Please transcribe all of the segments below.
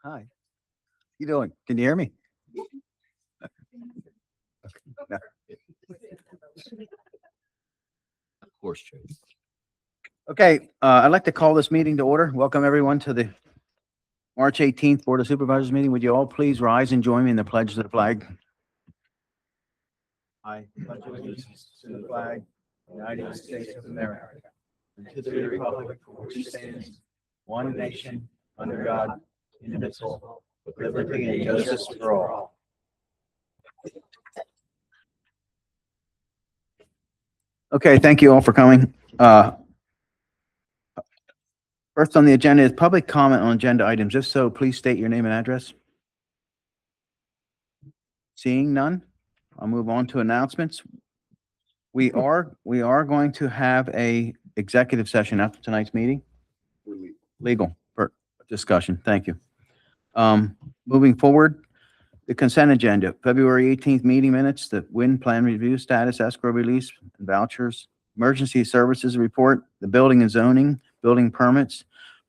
Hi. You doing? Can you hear me? No. Of course, Chase. Okay, I'd like to call this meeting to order. Welcome everyone to the March 18th Board of Supervisors meeting. Would you all please rise and join me in the pledge to the flag? I pledge allegiance to the flag of the United States of America and to the republic for which it stands, one nation, under God, indivisible, with liberty and justice for all. Okay, thank you all for coming. First on the agenda is public comment on agenda items. If so, please state your name and address. Seeing none, I'll move on to announcements. We are going to have a executive session after tonight's meeting. Legal for discussion. Thank you. Moving forward, the consent agenda, February 18th meeting minutes, the wind plan review status, escrow release, vouchers, emergency services report, the building and zoning, building permits,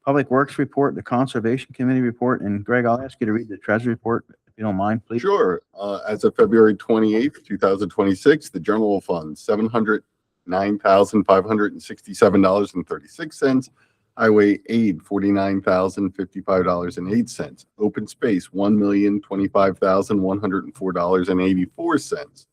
public works report, the conservation committee report, and Greg, I'll ask you to read the treasury report if you don't mind, please. Sure. As of February 28th, 2026, the general fund, $709,567.36. Highway aid, $49,055.08. Open space, $1,025,104.84.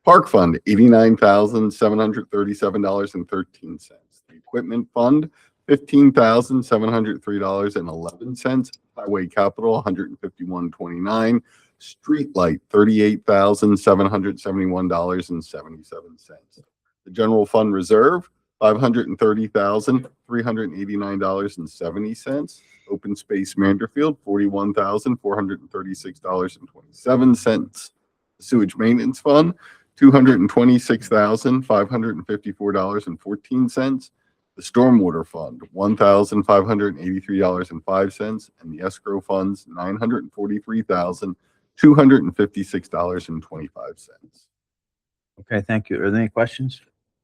Park fund, $89,737.13. The equipment fund, $15,703.11. Highway capital, $151.29. Street light, $38,771.77. The general fund reserve, $530,389.70. Open space Manderfield, $41,436.27. Sewage maintenance fund, $226,554.14. The stormwater fund, $1,583.05, and the escrow funds, $943,256.25. Okay, thank you. Are there any questions?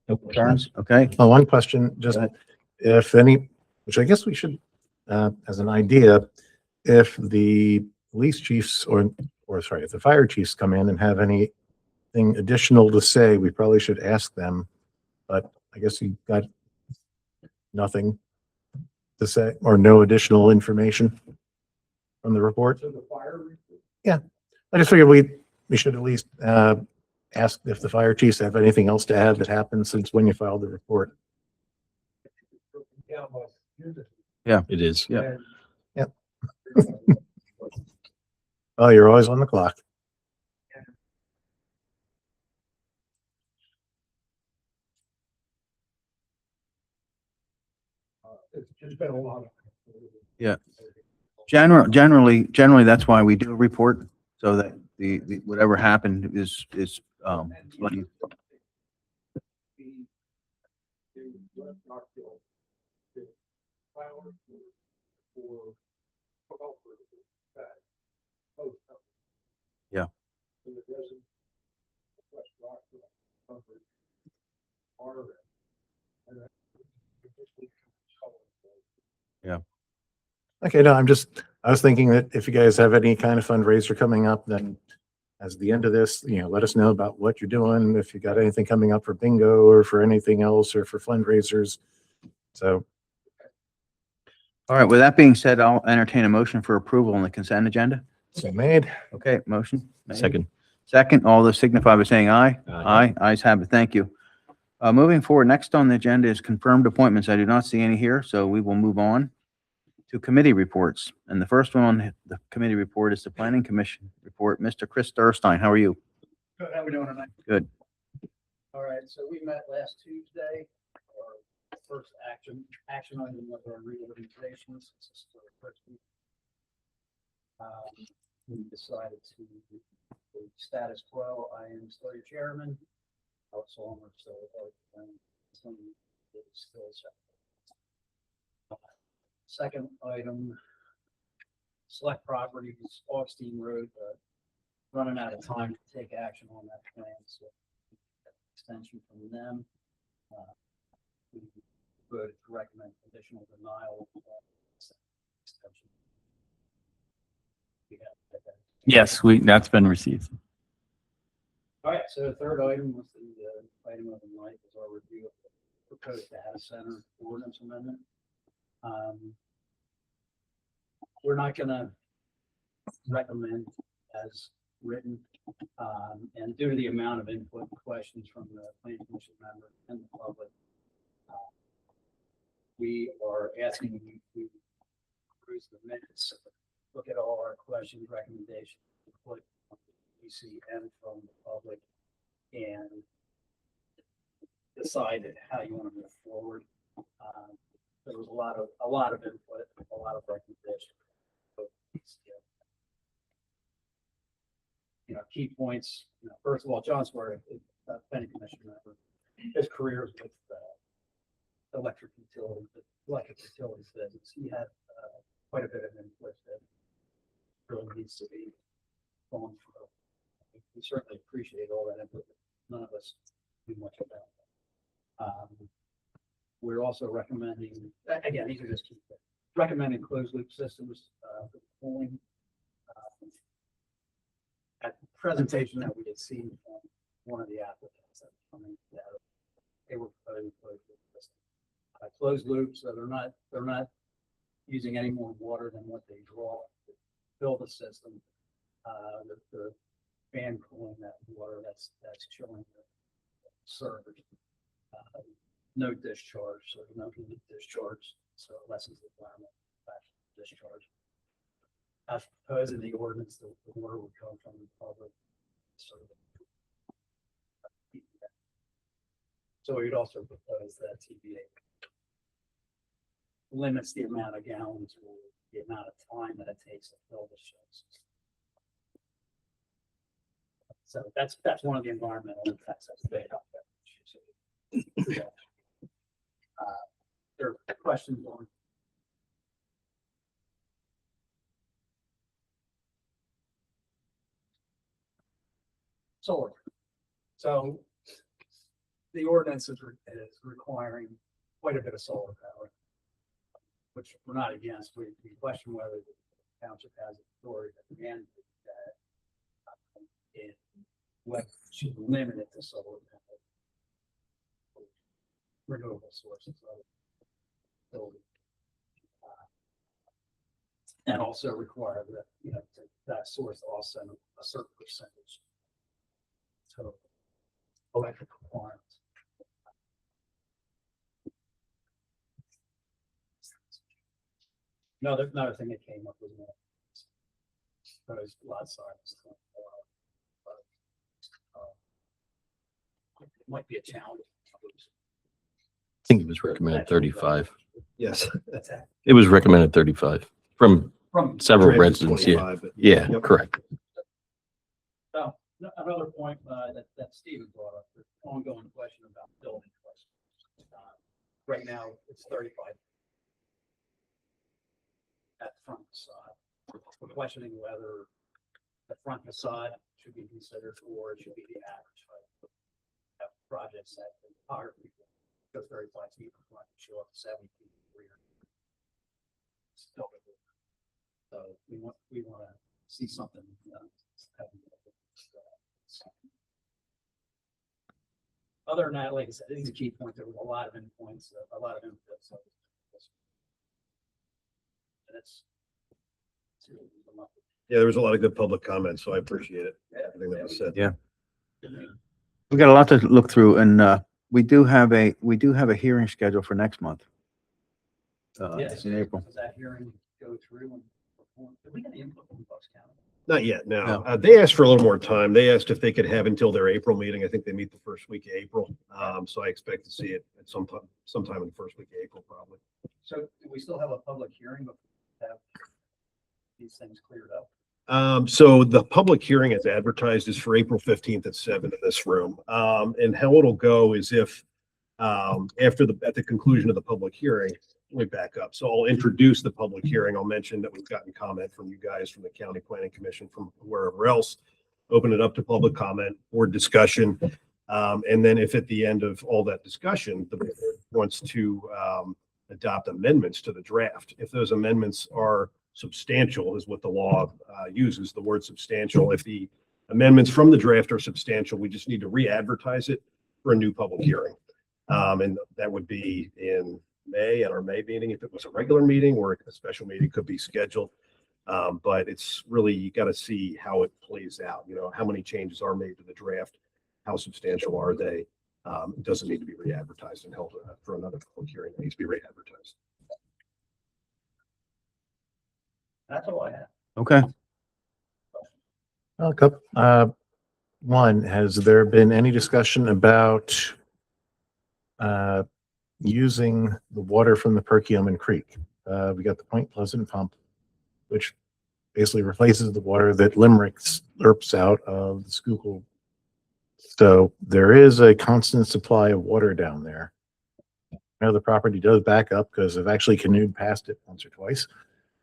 No Concerns? Okay. One question, just Go ahead. if any, which I guess we should, as an idea, if the police chiefs or sorry, if the fire chiefs come in and have anything additional to say, we probably should ask them. But I guess you got nothing to say or no additional information from the report. Yeah, I just figured we should at least ask if the fire chiefs have anything else to add that happened since when you filed the report. Yeah. It is. Yeah. Yep. Oh, you're always on the clock. It's just been a lot of. Yeah. Generally, that's why we do a report, so that the whatever happened is explained. Yeah. Yeah. Okay, no, I was thinking that if you guys have any kind of fundraiser coming up, then as the end of this, let us know about what you're doing. If you got anything coming up for bingo or for anything else or for fundraisers. So. All right, with that being said, I'll entertain a motion for approval on the consent agenda. So made. Okay, motion. made. Second. All those signify by saying aye. Aye. Ayes have it. Thank you. Moving forward, next on the agenda is confirmed appointments. I do not see any here, so we will move on to committee reports. And the first one on the committee report is the Planning Commission report. Mr. Chris Durstein, how are you? Good, how we doing tonight? Good. All right, so we met last Tuesday. Our first action item was our reorganizations. This is for the first week. We decided to the status quo. I am still your chairman. Also, I'm still some still separate. Second item, select properties, Augustine Road, running out of time to take action on that plan, so extension from them. We voted to recommend conditional denial of extension. Yes, that's been received. All right, so the third item was the item of the night was our review of the proposed data center ordinance amendment. We're not gonna recommend as written, and due to the amount of input and questions from the planning commission member and the public, we are asking you to cruise the minutes, look at all our questions, recommendations, input from the EC and from the public, and decide how you want to move forward. There was a lot of input, a lot of recommendations. Key points. First of all, John Swear, planning commission member, his career is with electric utilities business. He had quite a bit of input that really needs to be going through. We certainly appreciate all that input. None of us do much about it. We're also recommending, again, these are just key things, recommending closed loop systems for cooling. At the presentation that we had seen from one of the applicants that coming out, they were proposing closed loop systems. Closed loops, so they're not using any more water than what they draw to fill the system. The fan cooling that water that's chilling the surge. No discharge, so no heat discharge, so it lessens the environmental discharge. As proposed in the ordinance, the water would come from the public. So we'd also propose that TBA limits the amount of gallons or the amount of time that it takes to fill the ships. So that's one of the environmental impacts that's big up there. There are questions on. Solar. So the ordinance is requiring quite a bit of solar power, which we're not against. We question whether the township has authority to mandate that. And what should limit it to solar power, renewable sources. And also require that, that source also a certain percentage. So electric requirements. Another thing that came up was lot size. It might be a challenge. I think it was recommended 35. Yes. It was recommended 35 from From several residents. Yeah. 25, but- Yeah, Yep. correct. So another point that Stephen brought up, the ongoing question about building questions. Right now, it's 35 at the front facade. We're questioning whether the front facade should be considered or it should be the average height. Have projects that the topography goes 35 feet in front and show up 70 feet in the rear. So we want to see something. Other than that, like I said, these are key points. There was a lot of endpoints, a lot of input. So, and it's Yeah, there was a lot of good public comments, so I appreciate it. Everything that was said. Yeah. We got a lot to look through, and we do have a hearing scheduled for next month. It's in April. Does that hearing go through and perform? Did we get any input from Bucks County? Not yet, no. No. They asked for a little more time. They asked if they could have until their April meeting. I think they meet the first week of April. So I expect to see it at sometime in the first week of April, probably. So do we still have a public hearing before we have these things cleared up? So the public hearing as advertised is for April 15th at 7 in this room. And how it'll go is if, at the conclusion of the public hearing, let me back up. So I'll introduce the public hearing. I'll mention that we've gotten comment from you guys, from the County Planning Commission, from wherever else, open it up to public comment or discussion. And then if at the end of all that discussion, the board wants to, adopt amendments to the draft, if those amendments are substantial is what the law uses, the word substantial. If the amendments from the draft are substantial, we just need to re-advertise it for a new public hearing. And that would be in May, at our May meeting, if it was a regular meeting, or a special meeting could be scheduled. But it's really, you got to see how it plays out, how many changes are made to the draft, how substantial are they? It doesn't need to be re-advertised and held for another public hearing. It needs to be re-advertised. That's all I have. Okay. A couple, one, has there been any discussion about using the water from the Perkiomen Creek? We got the Point Pleasant pump, which basically replaces the water that Limerick slurps out of the Schuylkill. So there is a constant supply of water down there. I know the property does back up because I've actually canoed past it once or twice.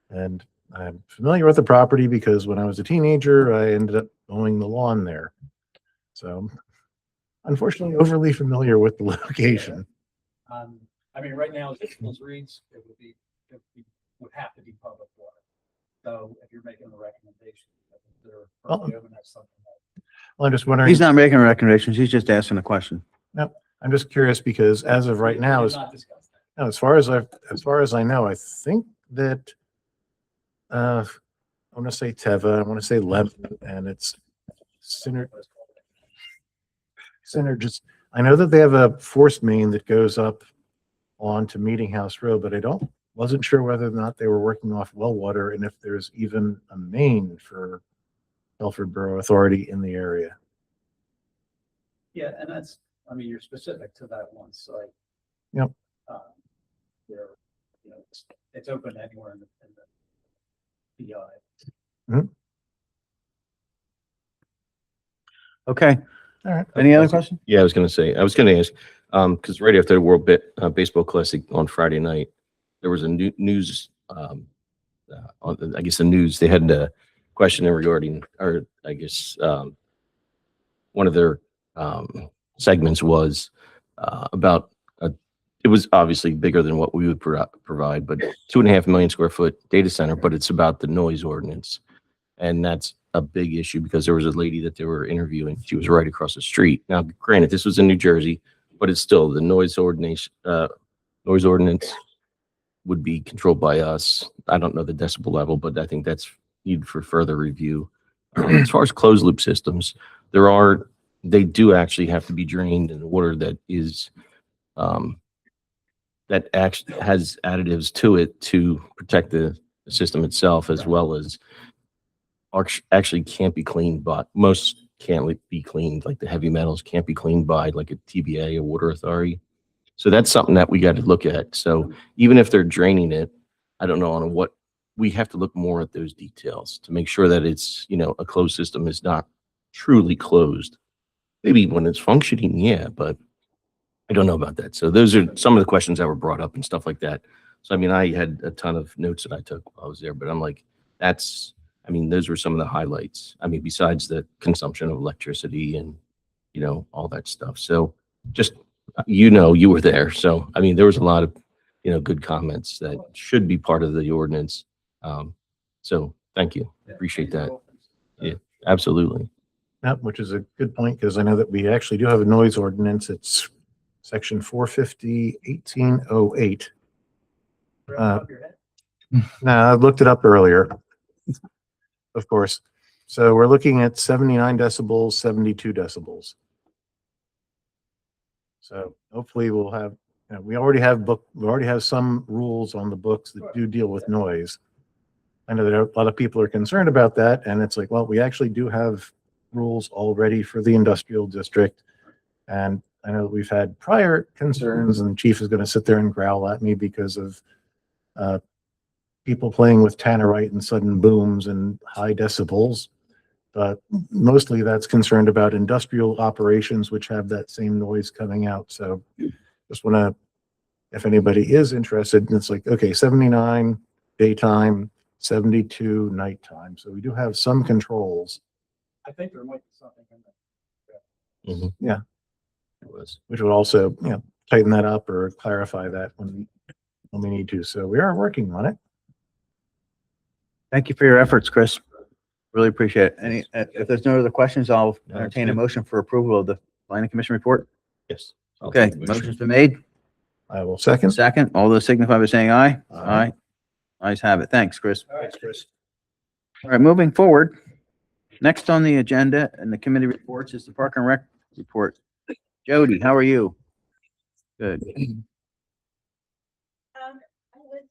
And I'm familiar with the property because when I was a teenager, I ended up mowing the lawn there. So unfortunately, overly familiar with the location. I mean, right now, as it reads, it would have to be public water. So if you're making a recommendation, that's something that. Well, I'm just wondering. He's not making recommendations. He's just asking a question. I'm just curious because as of right now, We did not discuss that. as far as I know, I think that I want to say Teva, I want to say Lev, and it's Synergist. I know that they have a force main that goes up onto Meeting House Road, but wasn't sure whether or not they were working off well water and if there's even a main for Belford Borough Authority in the area. Yeah, and that's, I mean, you're specific to that one site. Yep. Where, it's open anywhere in the PI. Okay. All right. Any other questions? Yeah, I was going to ask, because right after the World Baseball Classic on Friday night, there was a news, on, I guess the news, they had a question regarding, or I guess one of their segments was about, it was obviously bigger than what we would provide, but 2.5 million square foot data center, but it's about the noise ordinance. And that's a big issue because there was a lady that they were interviewing. She was right across the street. Now, granted, this was in New Jersey, but it's still the noise ordinance would be controlled by us. I don't know the decibel level, but I think that's needed for further review. As far as closed loop systems, they do actually have to be drained in water that is, that actually has additives to it to protect the system itself, as well as actually can't be cleaned, but most can't be cleaned. Like the heavy metals can't be cleaned by like a TBA, a water authority. So that's something that we got to look at. So even if they're draining it, I don't know on what, we have to look more at those details to make sure that it's, a closed system is not truly closed. Maybe when it's functioning, yeah, but I don't know about that. So those are some of the questions that were brought up and stuff like that. So, I mean, I had a ton of notes that I took while I was there, but I'm like, those were some of the highlights. I mean, besides the consumption of electricity and, all that stuff. So just, you were there. So, I mean, there was a lot of, good comments that should be part of the ordinance. So thank you. Appreciate that. Yeah, absolutely. Yep, which is a good point because I know that we actually do have a noise ordinance. It's section 450, 1808. No, I looked it up earlier, of course. So we're looking at 79 decibels, 72 decibels. So hopefully we'll have, we already have some rules on the books that do deal with noise. I know that a lot of people are concerned about that, and it's like, well, we actually do have rules already for the industrial district. And I know that we've had prior concerns, and the chief is going to sit there and growl at me because of people playing with tannerite and sudden booms and high decibels. But mostly that's concerned about industrial operations, which have that same noise coming out. So just want to, if anybody is interested, it's like, okay, 79 daytime, 72 nighttime. So we do have some controls. I think there might be something in there. Mhm. It was. Which would also, tighten that up or clarify that when we need to. So we are working on it. Thank you for your efforts, Chris. Really appreciate it. Any, if there's no other questions, I'll No, that's entertain a good. motion for approval of the planning commission report. Yes. I'll Okay, take the motion. motion's been made. I will second. Second, all those signify by saying aye. Aye. Ayes have it. Thanks, Chris. Thanks, Chris. All right, moving forward. Next on the agenda and the committee reports is the Park and Rec report. Jody, how are you? Good. I went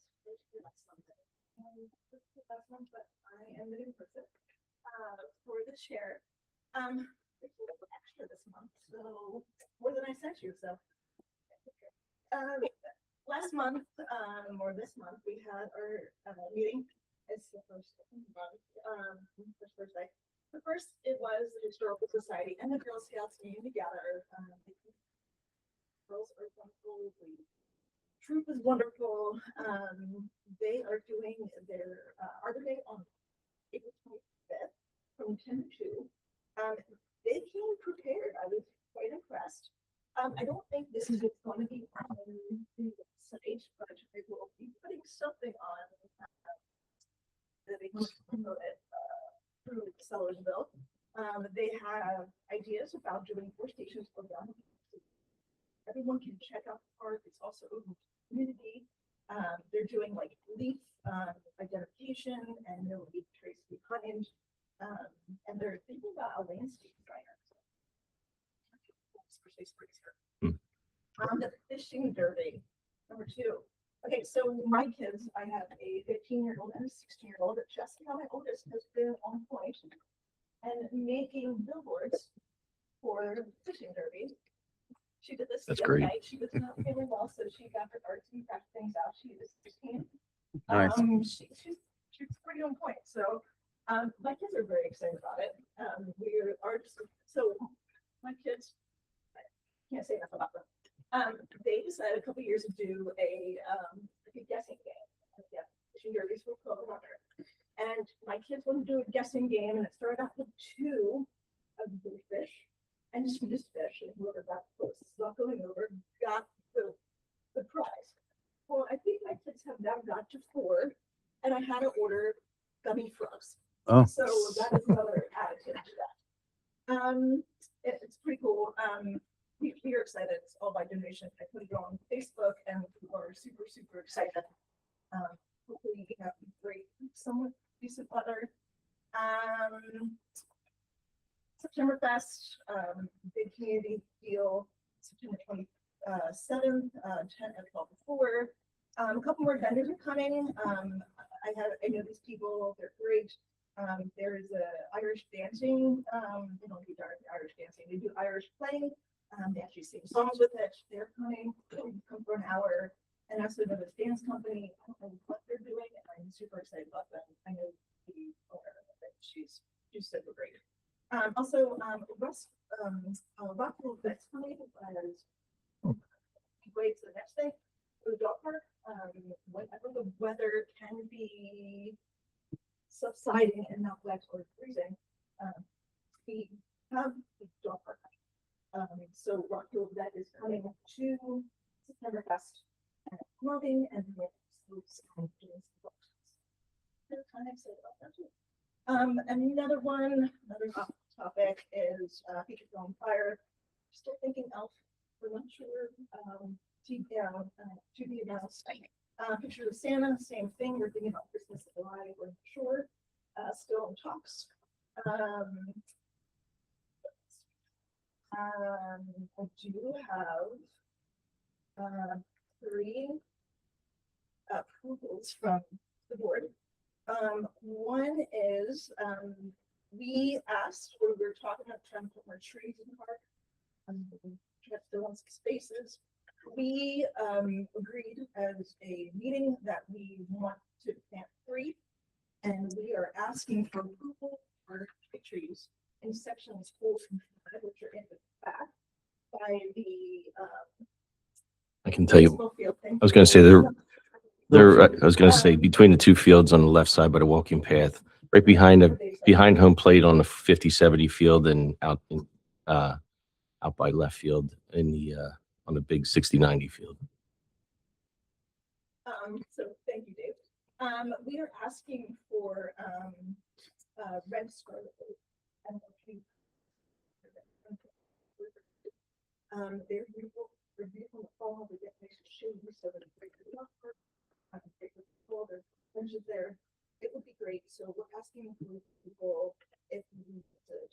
last month, but I am the new person, for this year. It's a little extra this month, so more than I sent you, so. Last month, or this month, we had our, meeting. It's the first month, first Thursday. The first, it was the Historical Society and the Girl Scouts meeting together. Girls are wonderful. The troop is wonderful. They are doing their Arbor Day on April 25th from 10 to 2. They came prepared. I was quite impressed. I don't think this is going to be on the site, but I will be putting something on that they can promote it through Sellersville. They have ideas about doing 4 stations for them. Everyone can check out the park. It's also open to the community. They're doing like leaf identification and no leaf trace behind. And they're thinking about a landscape designer. The fishing derby, number 2. Okay, so my kids, I have a 15-year-old and a 16-year-old. Jessica, my oldest, has been on point and making billboards for the fishing derby. She did this That's the other great. night. She was not feeling well, so she got her arts and craft things out. She is 16. Nice. She's pretty on point. So my kids are very excited about it. We are just so my kids, I can't say enough about them. They decided a couple years to do a like a guessing game. Yeah, fishing derbies for Coconut. And my kids wanted to do a guessing game, and it started out with 2 of the fish. And just fish, and whoever got closest, not going over, got the prize. Well, I think my kids have now got to 4, and I had to order gummy frogs. Oh. So that is another additive to that. It's pretty cool. We are excited. It's all by donation. I put it on Facebook, and we are super, super excited. Hopefully we have great, somewhat decent weather. September Fest, big community deal, September 27th, 10 and 12 before. A couple more vendors are coming. I know these people, they're great. There is a Irish dancing, they don't do Irish dancing, they do Irish playing. They actually sing songs with it. They're coming, they'll come for an hour. And also another dance company, I don't know what they're doing, and I'm super excited about them. I know the owner of it, she's super great. Also, Rockville Vets coming as wait to the next thing for the dog park. Whenever the weather can be subsiding and not wet or freezing, we have the dog park. So Rockville Vet is coming to September Fest and clothing and slopes and doing some books. They're kind of excited about that too. Another hot topic is Feature Film Fire. Still thinking elf. We're not sure. To be announced. Picture of Santa, same thing. We're thinking about Christmas in July. We're not sure. Still in talks. I do have 3 approvals from the board. One is we asked, or we were talking about trying to put more trees in the park. Try to fill in some spaces. We agreed as a meeting that we want to plant 3, and we are asking for approval for trees in sections 4 and 5, which are in the back by the. I can tell you, baseball field. I was gonna say I was going to say between the 2 fields on the left side by the walking path, right behind home plate on the 50-70 field and out by left field in the on the big 60-90 field. So thank you, Dave. We are asking for, red scarlet. And they're beautiful, in the fall, they get nice shade, so that they could not hurt. They could pull their bunches there. It would be great, so we're asking for people if you could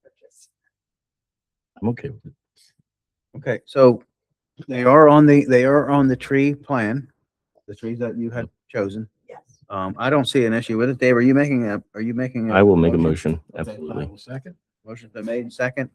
purchase. I'm okay with it. Okay, so they are on the tree plan, the trees that you had chosen. Yes. I don't see an issue with it. Dave, are you making a? I will make a motion, Okay, I absolutely. will second. Motion's been made and second.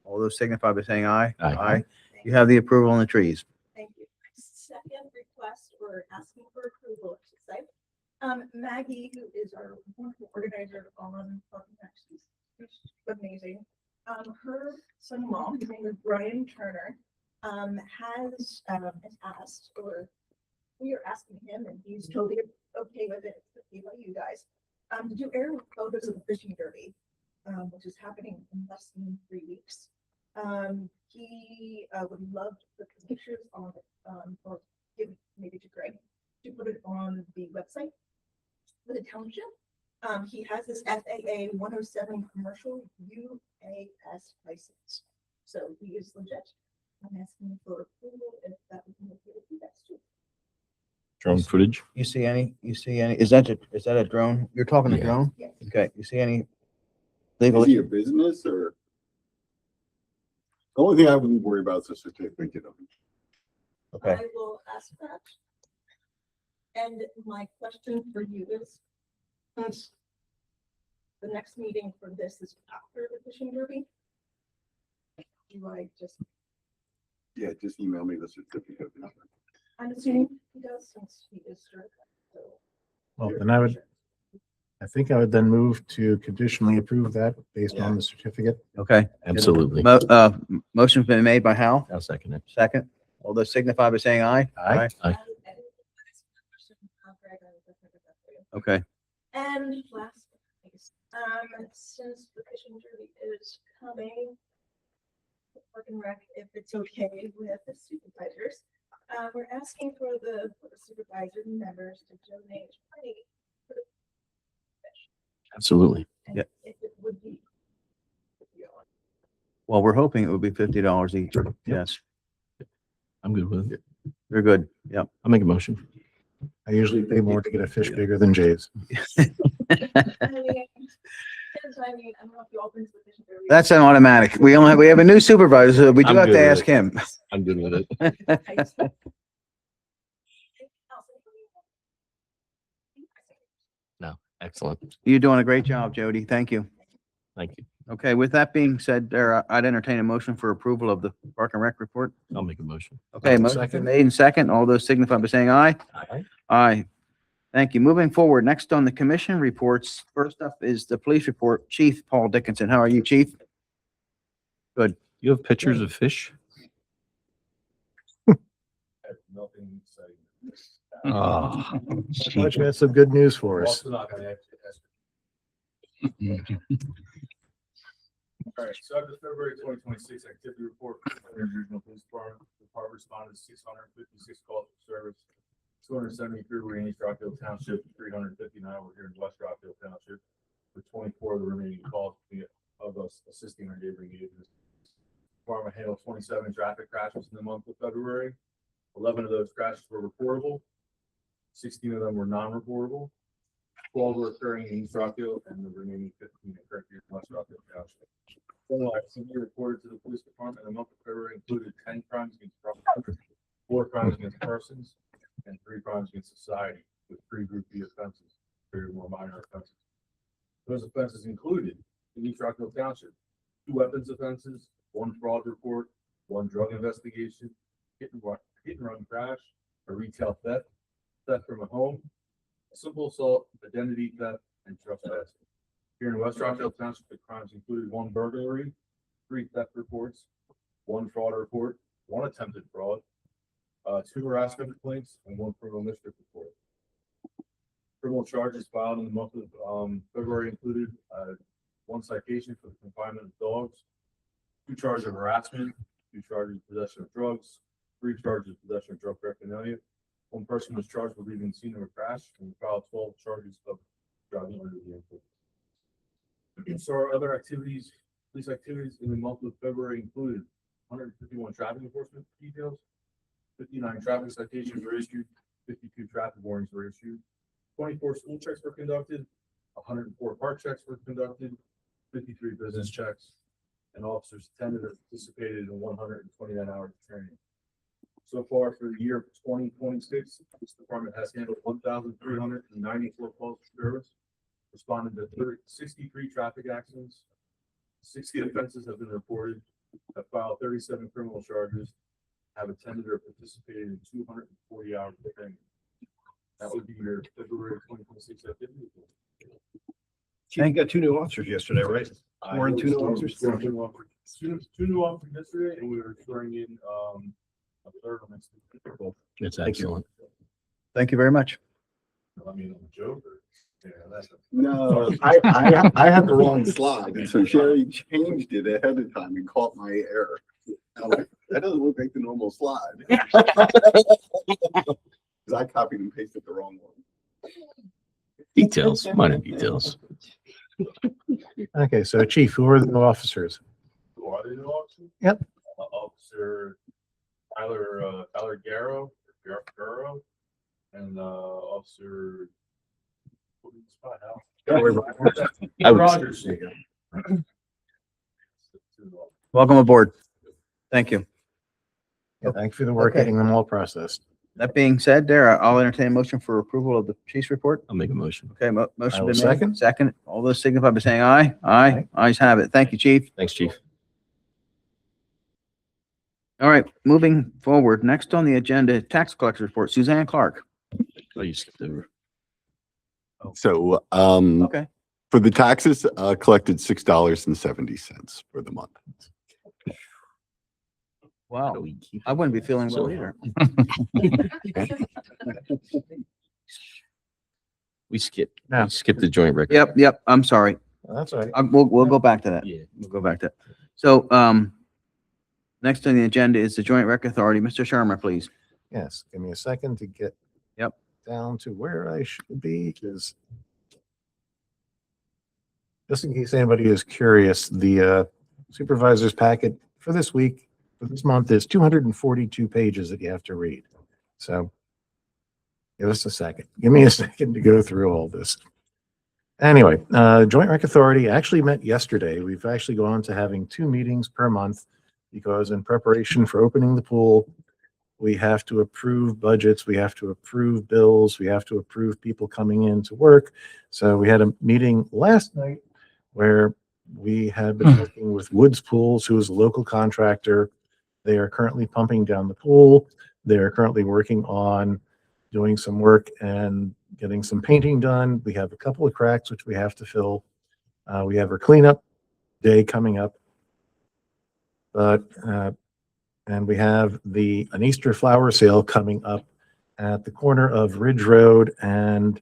All those signify by saying aye. Aye. You have the approval on the trees. Thank you. Second request, we're asking for approval, I should say. Maggie, who is our wonderful organizer on Parking Taxis, she's amazing. Her son-in-law, his name is Brian Turner, has asked, or we are asking him, and he's totally okay with it, it's okay by you guys, to do aerial photos of the fishing derby, which is happening in less than 3 weeks. He would love to put the pictures on, or give maybe to Greg to put it on the website for the township. He has this FAA 107 commercial UAS license, so he is legit. I'm asking for approval if that would be okay with you guys too. Drone footage? You see any, is that a drone? You're talking a Yeah. drone? Yes. Okay, you see any legal? Is he a business or? The only thing I wouldn't worry about is the certificate of it. Okay, I will ask that. And my question for you is, since the next meeting for this is after the fishing derby, do I just, Yeah, just email me the certificate. of it. I'm assuming he does since he is certified, so. Well, then I think I would then move to conditionally approve that based on the certificate. okay. Absolutely. Motion's been made by Hal, I'll second it. second. All those signify by saying aye. Aye. Aye. Okay, And last, but not least, since the fishing derby is coming, Park and Rec, if it's okay with the supervisors, we're asking for the supervisor members to donate money. Absolutely. And Yeah. if it would be. well, we're hoping it would be $50 each. Yes, I'm good with it. you're good. Yep. I'll make a motion. I usually pay more to get a fish bigger than Jay's. I mean, I don't know if you open the fishing derby. That's an automatic. We have a new supervisor, so we do I'm have good to with ask it. him. I'm good with it. No, excellent. You're doing a great job, Jody. Thank you. Thank you. Okay, with that being said, I'd entertain a motion for approval of the Park and Rec report. I'll make a motion. Okay, I'll motion been second. made and second. All those signify by saying aye. Aye. Aye. Thank you. Moving forward, next on the commission reports, first up is the police report. Chief Paul Dickinson. How are you, Chief? You have pictures of fish? Oh, But you have some good news for us. All right, so after February 2026 activity report, from the Federal Regional Police Department responded to 656 calls for service. 273 were in East Rockville Township, 359 were here in West Rockville Township, with 24 of the remaining calls of us assisting our neighboring agencies. Department handled 27 traffic crashes in the month of February. 11 of those crashes were reportable. 16 of them were non-reportable. 12 were occurring in East Rockville, and the remaining 15 occurred here in West Rockville Township. Criminal activity reported to the police department in the month of February included 10 crimes against property, 4 crimes against persons, and 3 crimes against society, with 3 Group B offenses, 3 more minor offenses. Those offenses included in East Rockville Township, 2 weapons offenses, 1 fraud report, 1 drug investigation, hit and run crash, a retail theft, theft from a home, simple assault, identity theft, and trespass. Here in West Rockville Township, the crimes included 1 burglary, 3 theft reports, 1 fraud report, 1 attempted fraud, 2 harassment complaints, and 1 criminal mischief report. Criminal charges filed in the month of February included 1 citation for the confinement of dogs, 2 charges of harassment, 2 charges of possession of drugs, 3 charges of possession of drug paraphernalia, One person was charged with leaving the scene of a crash and filed 12 charges of driving under the influence. So our other activities, police activities in the month of February included 151 traffic enforcement details, 59 traffic citations were issued, 52 traffic warnings were issued, 24 school checks were conducted, 104 park checks were conducted, 53 business checks, and officers attended or participated in 129 hours of training. So far for the year of 2026, this department has handled 1,394 calls for service, responded to 63 traffic accidents, 60 offenses have been reported, have filed 37 criminal charges, have attended or participated in 240 hours of training. That would be your February 2026 activity report. Chief, you got 2 new officers yesterday, right? Sworn 2 new officers? Two new officers yesterday, and we were swearing in, a third one next week. It's excellent. Thank you very much. I mean, I'm a joke or, yeah, that's. No, I had the wrong slide, and so Sherry changed it ahead of time and caught my error. I'm like, that doesn't look like the normal slide. Because I copied and pasted the wrong one. Details, minor details. Okay, so Chief, who are the new officers? Who are they, the officers? Yep. Officer Tyler Garrow, and Officer. What is the spot, Al? I would- Rogers. Welcome aboard. Thank you. Yeah, thanks for the work Okay. getting them all processed. That being said, there, I'll entertain a motion for approval of the chief's report. I'll make a motion. Okay, motion I will been made. second. Second. All those signify by saying aye. Aye. Ayes have it. Thank you, chief. Thanks, Chief. All right, moving forward. Next on the agenda, tax collector report, Suzanne Clark. Oh, you skipped over. So, Okay. for the taxes, collected $6.70 for the month. Wow. So we keep- I wouldn't be feeling well either. We skipped No. the joint record. Yep. I'm sorry. That's all right. We'll go back to that. Yeah. We'll go back to that. So, next on the agenda is the Joint Rec Authority. Mr. Shermer, please. Yes, give me a second to get Yep. down to where I should be, because just in case anybody is curious, the supervisor's packet for this week, for this month, is 242 pages that you have to read. So give us a second. Give me a second to go through all this. Anyway, Joint Rec Authority actually met yesterday. We've actually gone to having 2 meetings per month because in preparation for opening the pool, we have to approve budgets, we have to approve bills, we have to approve people coming in to work. So we had a meeting last night where we had been working with Woods Pools, who is a local contractor. They are currently pumping down the pool. They are currently working on doing some work and getting some painting done. We have a couple of cracks which we have to fill. We have our cleanup day coming up. But and we have an Easter flower sale coming up at the corner of Ridge Road and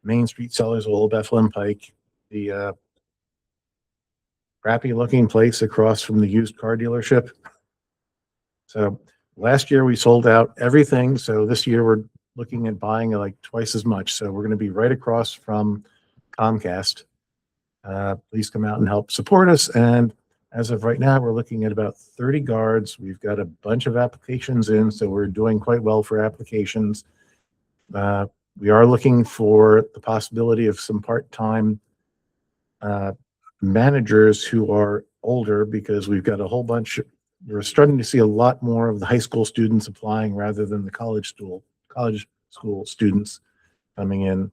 Main Street Cellars Old Bethlehem Pike, the crappy looking place across from the used car dealership. So last year we sold out everything. So this year we're looking at buying like twice as much. So we're going to be right across from Comcast. Please come out and help support us. And as of right now, we're looking at about 30 guards. We've got a bunch of applications in, so we're doing quite well for applications. We are looking for the possibility of some part-time managers who are older, because we've got a whole bunch. We're starting to see a lot more of the high school students applying rather than the college school students coming in.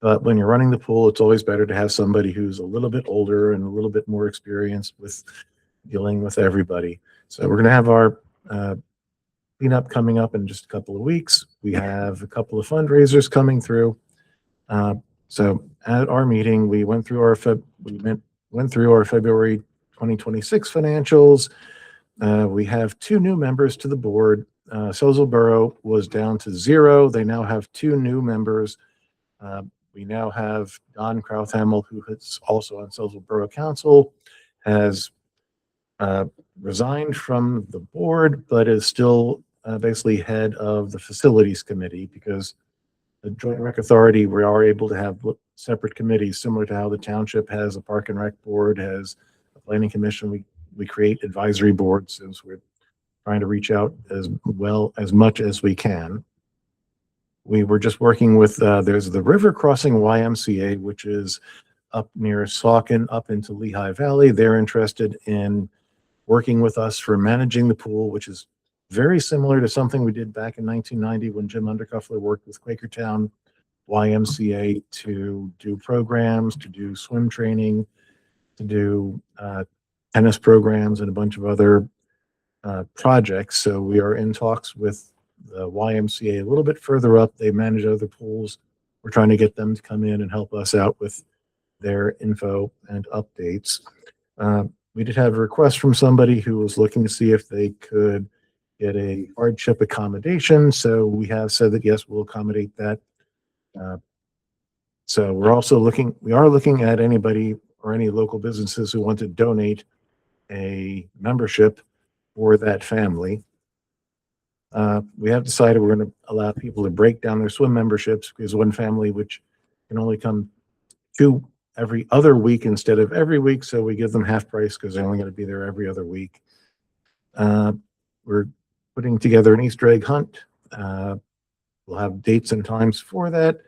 But when you're running the pool, it's always better to have somebody who's a little bit older and a little bit more experienced with dealing with everybody. So we're going to have our cleanup coming up in just a couple of weeks. We have a couple of fundraisers coming through. So at our meeting, we went through our February 2026 financials. We have 2 new members to the board. Sozel Borough was down to 0. They now have 2 new members. We now have Don Krauthamel, who is also on Sozel Borough Council, has resigned from the board, but is still basically head of the facilities committee, because the Joint Rec Authority, we are able to have separate committees, similar to how the township has a park and rec board, has a planning commission. We create advisory boards, since we're trying to reach out as well as much as we can. We were just working with, there's the River Crossing YMCA, which is up near Saucon, up into Lehigh Valley. They're interested in working with us for managing the pool, which is very similar to something we did back in 1990 when Jim Undercuffler worked with Quakertown YMCA to do programs, to do swim training, to do tennis programs, and a bunch of other projects. So we are in talks with the YMCA a little bit further up. They manage other pools. We're trying to get them to come in and help us out with their info and updates. We did have a request from somebody who was looking to see if they could get a hardship accommodation. So we have said that, yes, we'll accommodate that. So we are looking at anybody or any local businesses who want to donate a membership for that family. We have decided we're going to allow people to break down their swim memberships, because one family which can only come 2 every other week instead of every week. So we give them half price because they're only going to be there every other week. We're putting together an Easter egg hunt. We'll have dates and times for that.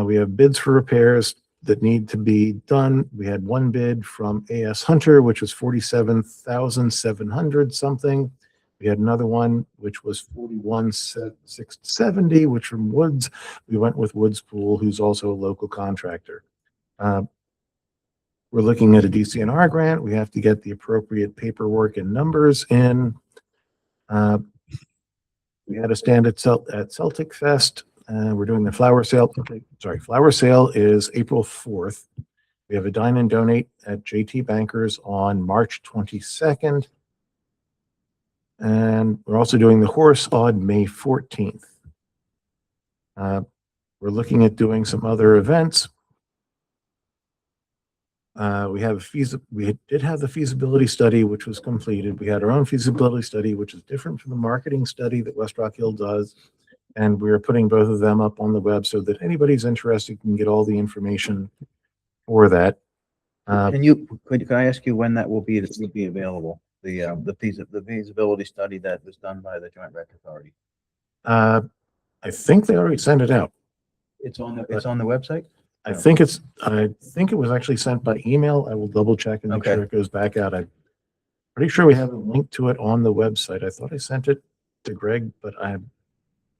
We have bids for repairs that need to be done. We had one bid from AS Hunter, which was 47,700 something. We had another one, which was 41,670, which from Woods. We went with Woods Pool, who's also a local contractor. We're looking at a DCNR grant. We have to get the appropriate paperwork and numbers in. We had a stand at Celtic Fest. We're doing the flower sale. Flower sale is April 4th. We have a dine and donate at JT Bankers on March 22nd. And we're also doing the horse on May 14th. We're looking at doing some other events. We did have the feasibility study, which was completed. We had our own feasibility study, which is different from the marketing study that West Rock Hill does. And we're putting both of them up on the web so that anybody's interested can get all the information for that. Could I ask you when that will be available? The feasibility study that was done by the Joint Rec Authority. I think they already sent it out. It's on the website? I think it was actually sent by email. I will double check and make sure it goes back out. I'm pretty sure we have a link to it on the website. I thought I sent it to Greg, but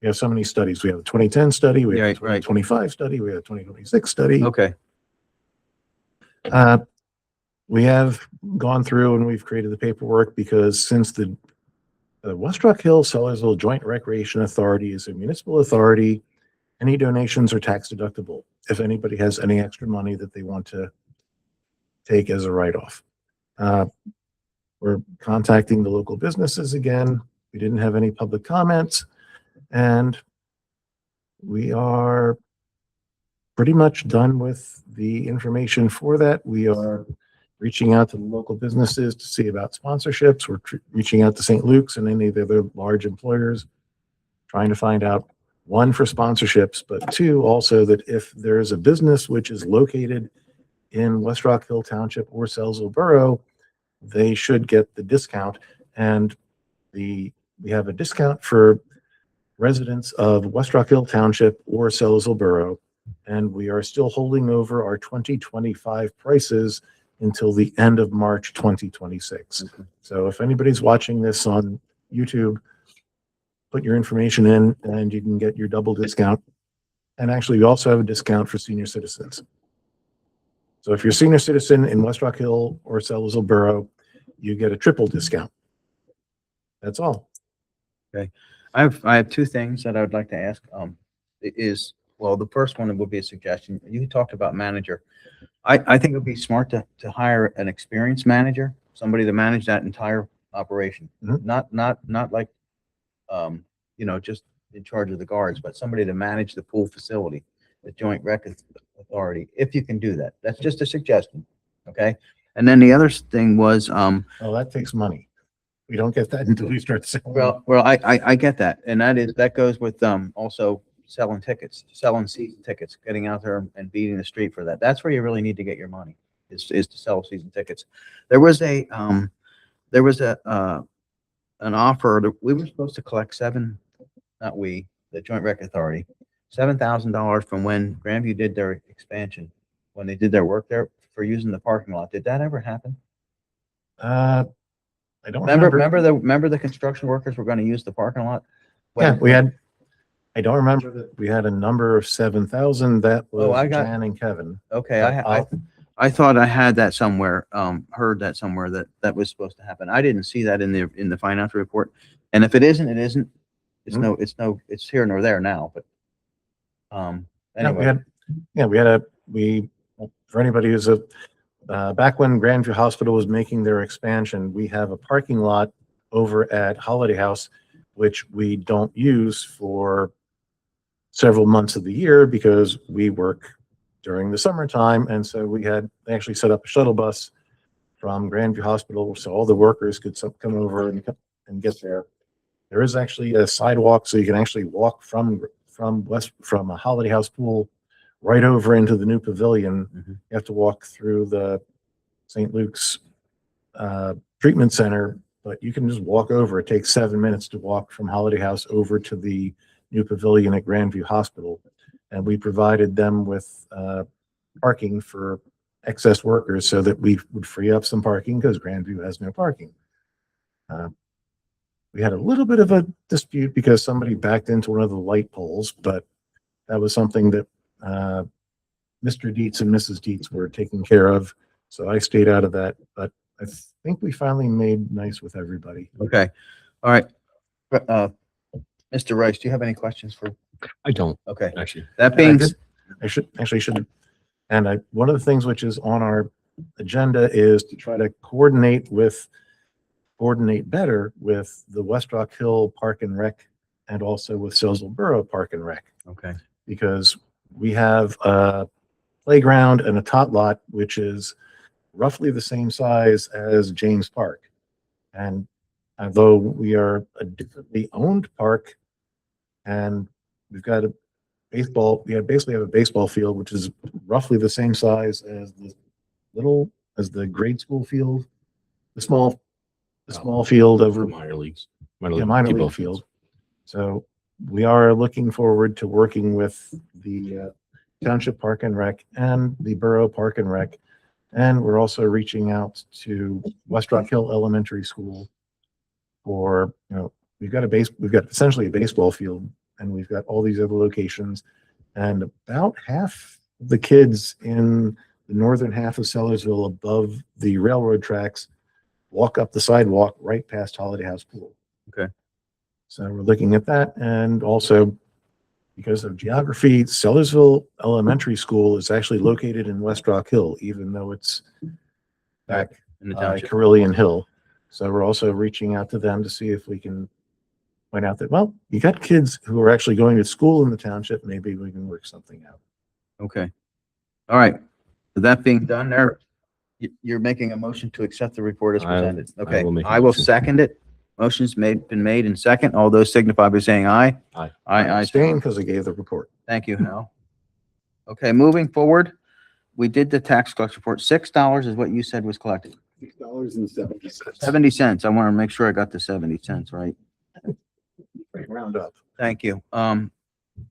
we have so many studies. We have a 2010 study, we have a 2025 study, we have a 2026 study. Okay. We have gone through and we've created the paperwork, because since the West Rock Hill Sellersville Joint Recreation Authority is a municipal authority, any donations are tax deductible if anybody has any extra money that they want to take as a write-off. We're contacting the local businesses again. We didn't have any public comments, and we are pretty much done with the information for that. We are reaching out to the local businesses to see about sponsorships. We're reaching out to St. Luke's and any of the other large employers, trying to find out, one, for sponsorships, but two, also that if there is a business which is located in West Rock Hill Township or Sellersville Borough, they should get the discount. And we have a discount for residents of West Rock Hill Township or Sellersville Borough, and we are still holding over our 2025 prices until the end of March 2026. Okay. So if anybody's watching this on YouTube, put your information in and you can get your double discount. And actually, we also have a discount for senior citizens. So if you're a senior citizen in West Rock Hill or Sellersville Borough, you get a triple discount. That's all. I have two things that I would like to ask. The first one would be a suggestion. You talked about manager. I think it would be smart to hire an experienced manager, somebody to manage that entire operation. Mhm. Not like, just in charge of the guards, but somebody to manage the pool facility, the Joint Rec Authority, if you can do that. That's just a suggestion. Okay. And then the other thing was, Oh, that takes money. we don't get that until we start selling. Well, I get that. And that goes with, also selling season tickets, getting out there and beating the street for that. That's where you really need to get your money is to sell season tickets. There was an offer that we were supposed to collect the Joint Rec Authority, $7,000 from when Grandview did their expansion, when they did their work there for using the parking lot. Did that ever happen? I don't remember. Remember the construction workers were going to use the parking lot? Yeah, I don't remember that we had a number of 7,000. That Oh, was I got- Jan and Kevin. Okay, But I thought I had that somewhere, heard that somewhere that was supposed to happen. I didn't see that in the financial report. And if it isn't, it isn't. It's here nor there now, but, anyway. For anybody who's back when Grandview Hospital was making their expansion, we have a parking lot over at Holiday House, which we don't use for several months of the year because we work during the summertime. And so they actually set up a shuttle bus from Grandview Hospital so all the workers could come over and get there. There is actually a sidewalk, so you can actually walk from a Holiday House pool right over into the new pavilion. Mhm. You have to walk through the St. Luke's treatment center, but you can just walk over. It takes 7 minutes to walk from Holiday House over to the new pavilion at Grandview Hospital. And we provided them with parking for excess workers so that we would free up some parking because Grandview has no parking. We had a little bit of a dispute because somebody backed into one of the light poles, but that was something that Mr. Dietz and Mrs. Dietz were taking care of. So I stayed out of that, but I think we finally made nice with everybody. Okay. All right. Mr. Rice, do you have any questions for? I don't, Okay. actually. That being, I should. And one of the things which is on our agenda is to try to coordinate better with the West Rock Hill Park and Rec and also with Silsville Borough Park and Rec, okay. because we have a playground and a tot lot, which is roughly the same size as James Park. And although we are a differently owned park and we've got basically have a baseball field, which is roughly the same size as the grade school field, the small field over Minor leagues. minor league field. So we are looking forward to working with the Township Park and Rec and the Borough Park and Rec. And we're also reaching out to West Rock Hill Elementary School for, we've got essentially a baseball field and we've got all these other locations, and about half the kids in the northern half of Sellersville above the railroad tracks walk up the sidewalk right past Holiday House Pool. Okay. So we're looking at that. And also because of geography, Sellersville Elementary School is actually located in West Rock Hill, even though it's back In the by township. Carillion Hill. So we're also reaching out to them to see if we can point out that, well, you got kids who are actually going to school in the township. Maybe we can work something out. Okay. All right. With that being done there, you're making a motion to accept the report as I- presented. I Okay. will make a I will motion. second it. Motion's been made and second. All those signify by saying aye. Aye. Aye. Abstain because I gave the report. Thank you, Hal. Okay, moving forward, we did the tax collector report. $6 is what you said was collected. $6.70. 70 cents. I want to make sure I got the 70 cents right. Round up. Thank you.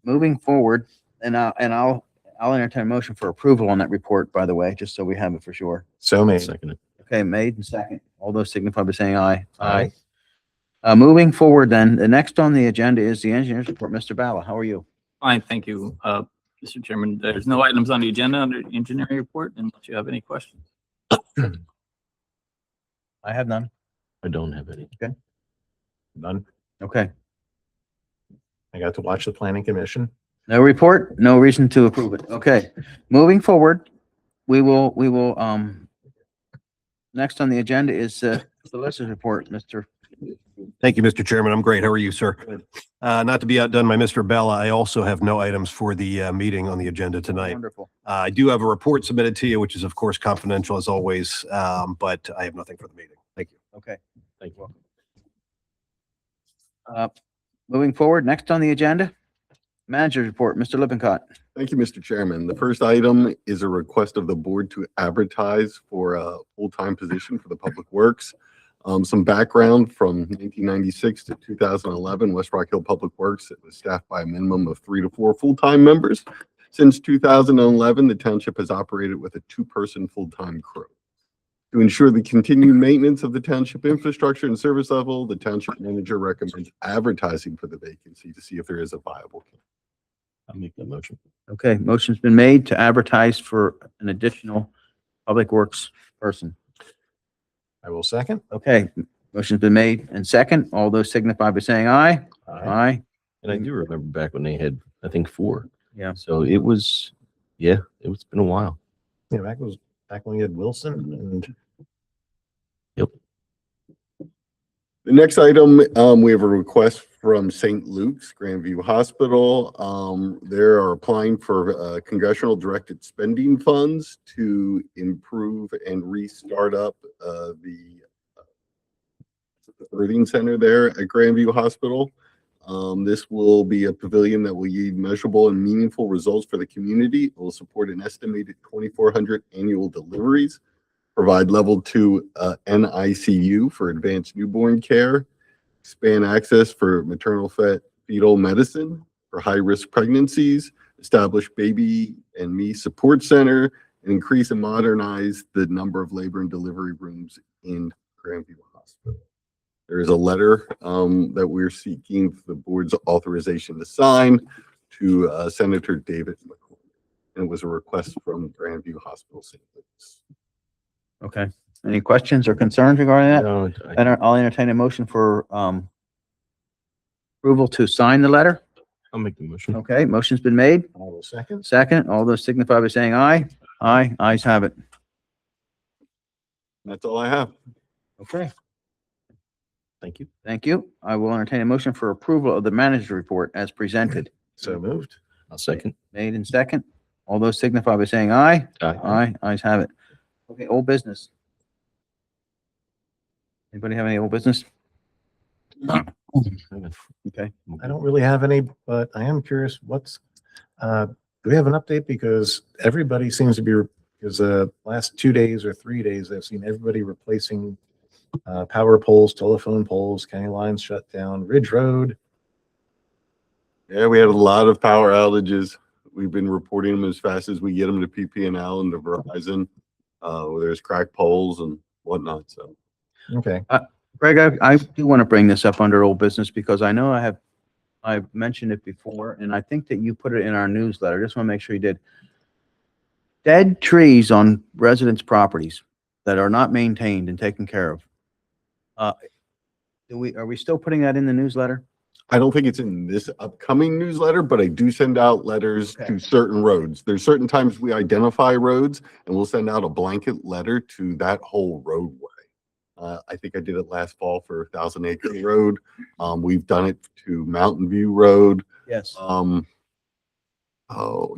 Moving forward, I'll entertain a motion for approval on that report, by the way, just so we have it for sure. So made. Second. Okay, made and second. All those signify by saying aye. Aye. Moving forward then, the next on the agenda is the engineer's report. Mr. Bala, how are you? Fine, thank you, Mr. Chairman. There's no items on the agenda under the engineering report unless you have any questions. I have none. I don't have any. None. Okay. I got to watch the planning commission. No report, no reason to approve it. Okay. Moving forward, we will, next on the agenda is, the solicitor's report, Mr. Thank you, Mr. Chairman. I'm great. How are you, sir? Not to be outdone by Mr. Bella, I also have no items for the meeting on the agenda tonight. Wonderful. I do have a report submitted to you, which is of course confidential as always, but I have nothing for the meeting. Thank you. Okay. Thank you. Moving forward, next on the agenda, manager's report, Mr. Lippincott. Thank you, Mr. Chairman. The first item is a request of the board to advertise for a full-time position for the Public Works. Some background from 1996 to 2011, West Rock Hill Public Works, it was staffed by a minimum of 3 to 4 full-time members. Since 2011, the township has operated with a 2-person full-time crew. To ensure the continued maintenance of the township infrastructure and service level, the township manager recommends advertising for the vacancy to see if there is a viable candidate. I'll make the motion. Okay, motion's been made to advertise for an additional Public Works person. I will second. Okay, motion's been made and second. All those signify by saying aye. Aye. And I do remember back when they had, I think, 4. Yeah. So it was, yeah, it's been a while. Yeah, back when we had Wilson and The next item, we have a request from St. Luke's Grandview Hospital. They are applying for congressional directed spending funds to improve and restart up the birthing center there at Grandview Hospital. This will be a pavilion that will yield measurable and meaningful results for the community. It will support an estimated 2,400 annual deliveries, provide level 2 NICU for advanced newborn care, expand access for maternal fetal medicine for high-risk pregnancies, establish baby and me support center, and increase and modernize the number of labor and delivery rooms in Grandview Hospital. There is a letter that we're seeking the board's authorization to sign to Senator David McCormick. And it was a request from Grandview Hospital St. Louis. Okay. Any questions or concerns regarding that? No, Then I'll entertain a motion for approval to sign the letter. I'll make the motion. Okay, motion's been made. I will second. Second, all those signify by saying aye. Aye, ayes have it. That's all I have. Okay, Thank you. thank you. I will entertain a motion for approval of the manager's report as presented. So moved. I'll second. Made and second. All those signify by saying aye. Aye. Aye, ayes have it. Okay, old business. Anybody have any old business? Okay. I don't really have any, but I am curious, do we have an update? Because everybody seems to be, because last 2 days or 3 days, I've seen everybody replacing power poles, telephone poles, county lines shut down, Ridge Road. Yeah, we had a lot of power outages. We've been reporting them as fast as we get them to PP&L and to Verizon. There's cracked poles and whatnot, so. Okay. Greg, I do want to bring this up under old business because I know I've mentioned it before, and I think that you put it in our newsletter. Just want to make sure you did. Dead trees on residents' properties that are not maintained and taken care of. Are we still putting that in the newsletter? I don't think it's in this upcoming newsletter, but I do send out letters Okay. to certain roads. There's certain times we identify roads and we'll send out a blanket letter to that whole roadway. I think I did it last fall for 1,000 Acre Road. We've done it to Mountain View Road, Yes.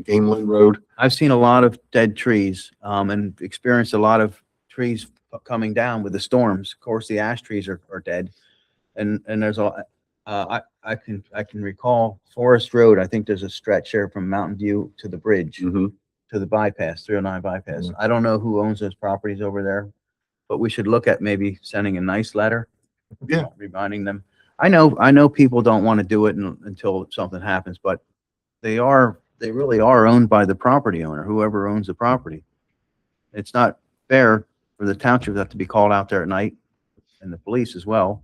Gameland Road. I've seen a lot of dead trees, and experienced a lot of trees coming down with the storms. Of course, the ash trees are dead. And there's I can recall Forest Road. I think there's a stretch there from Mountain View to the bridge, Mhm. to the bypass, 309 bypass. Mhm. I don't know who owns those properties over there, but we should look at maybe sending a nice letter. Yeah. Reminding them. I know people don't want to do it until something happens, but they really are owned by the property owner, whoever owns the property. It's not fair for the township to have to be called out there at night, and the police as well,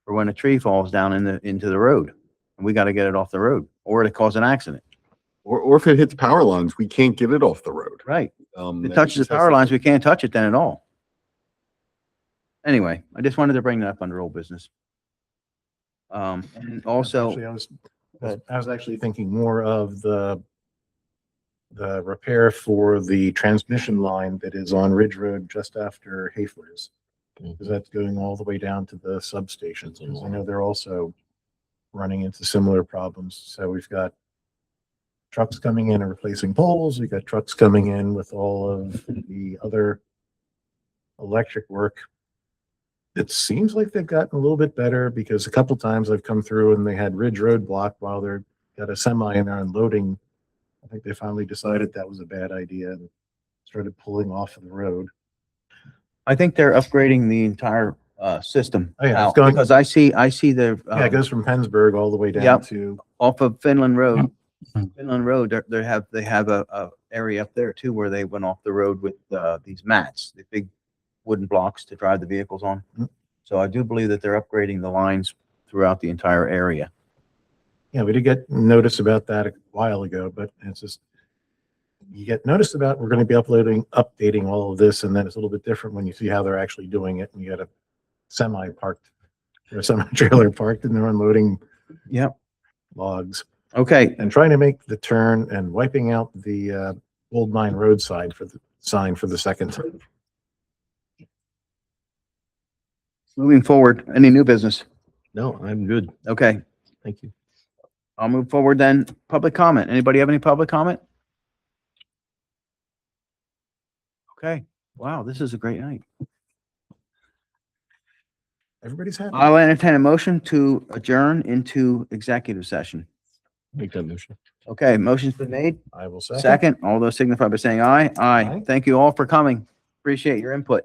for when a tree falls down into the road, and we got to get it off the road, or to cause an accident. Or if it hits power lines, we can't get it off the road. Right. If it That touches the just has power to- lines, we can't touch it then at all. Anyway, I just wanted to bring that up under old business. And also, Actually, I was actually thinking more of the repair for the transmission line that is on Ridge Road just after Hayford's. Because that's going all the way down to the substations. Because I know they're also running into similar problems. So we've got trucks coming in and replacing poles. We've got trucks coming in with all of the other electric work. it seems like they've gotten a little bit better because a couple times I've come through and they had Ridge Road blocked while they're got a semi in there unloading. I think they finally decided that was a bad idea and started pulling off of the road. I think they're upgrading the entire system Oh, yeah, it's now, going- because I see the Yeah, it goes from Pennsburg all the way down Yep. to, off of Finland Road. Finland Road, they have a area up there too where they went off the road with these mats, the big wooden blocks to drive the vehicles on. Mhm. So I do believe that they're upgrading the lines throughout the entire area. yeah, we did get notice about that a while ago, but it's just, you get notice about, we're going to be updating all of this, and then it's a little bit different when you see how they're actually doing it, and you got a semi parked, or a semi trailer parked, and they're unloading Yep. logs, Okay, and trying to make the turn and wiping out the Old Mine roadside for the sign for the second time. moving forward, any new business? No, I'm good. Okay, Thank you. I'll move forward then. Public comment. Anybody have any public comment? Okay, wow, this is a great night. Everybody's happy. I'll entertain a motion to adjourn into executive session. Make that motion. Okay, motion's been made. I will say. Second, all those signify by saying aye. Aye. Aye. Thank you all for coming. Appreciate your input.